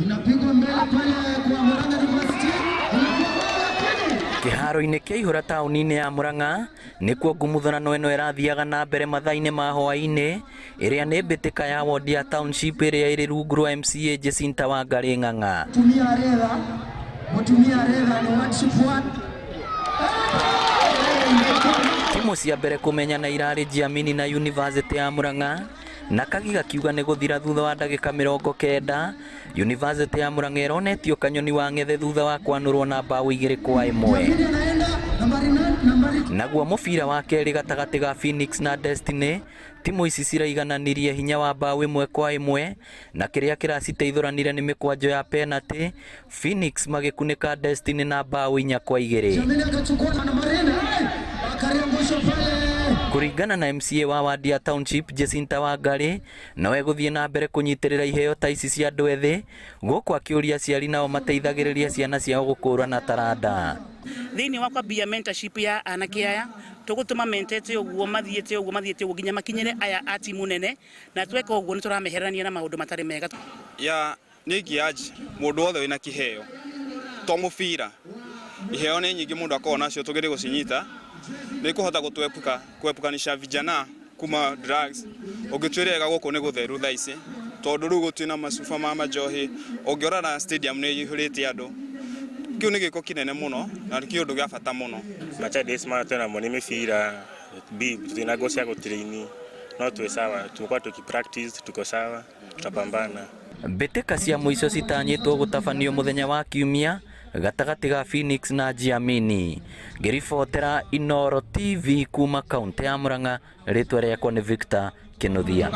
inapigwa mbele pale kwa Murang'a University. Kiharo-inĩ kĩa Ihũra taũni-inĩ ya Murang'a nĩkuo ngumuthano ĩno ĩrathiaga na mbere mathaa-inĩ ma hwaĩ-inĩ, ĩrĩa nĩ mbĩtĩka ya ward ya township ĩrĩa ĩrĩ rungu rwa MCA Jacinta Wangari Ng'ang'a. Timu cia mbere kũmenyana irarĩ Jiamini na University ya Murang'a, na Kagi gakiuga nĩ gũthira thutha wa ndagĩka 90. University ya Murang'a ĩronetio Kanyoni wa Ng'ethe thutha wa kwanũrwo na mbaũ 2-1. Naguo mũbira wa kerĩ gatagatĩ ga Phoenix na Destiny, timu ici ciraigananirie hinya wa mbaũ 1-1, na kĩrĩa kĩraciteithũranire nĩ mĩkwanjo ya penalty, Phoenix magĩkunĩka Destiny na mbaũ 4-2. Kũringana na MCA wa ward ya township Jacinta Wangari, nawe gũthiĩ na mbere kũnyitĩrĩra iheo ta ici cia andũ ethĩ, gũkũ akĩũria aciari nao mateithagĩrĩria ciana ciao gũkũũrana taranda. Thĩinĩ wa kwambia mentorship ya anake aya, tũgũtũma mentete ũguo mathiĩte ũguo nginya makinyĩre aya a timu nene, na tweka ũguo nĩ tũrameherania na maũndũ matarĩ mega. Nĩ ingĩaji mũndũ wothe wĩna kĩheo to mũbira, iheo nĩ nyingĩ mũndũ akorwo nacio tũgerie gũcinyita, nĩ kũhota gũtwepukanisha vijana kuma drugs. Ũngĩtwĩrega gũkũ nĩ gũtheru thaa ici, tondũ rĩu gũtirĩ na macuba ma majohi, ũngĩrora stadium nĩ ĩihũrĩte andũ. Kĩu nĩ gĩko kĩnene mũno na kĩu ũndũ gĩa bata mũno. Machades matena moni mĩbira tuna go cia gũtraini, no twĩ sawa, tumekuwa tukipractice, tuko sawa, tutapambana. Mbĩtĩka cia mũico citanyĩtwo gũtabanio mũthenya wa Kiumia gatagatĩ ga Phoenix na Jiamini. Ngĩribotera Inooro TV kuma kaunti ya Murang'a, rĩtwa rĩakwa nĩ Victor Kĩnuthia.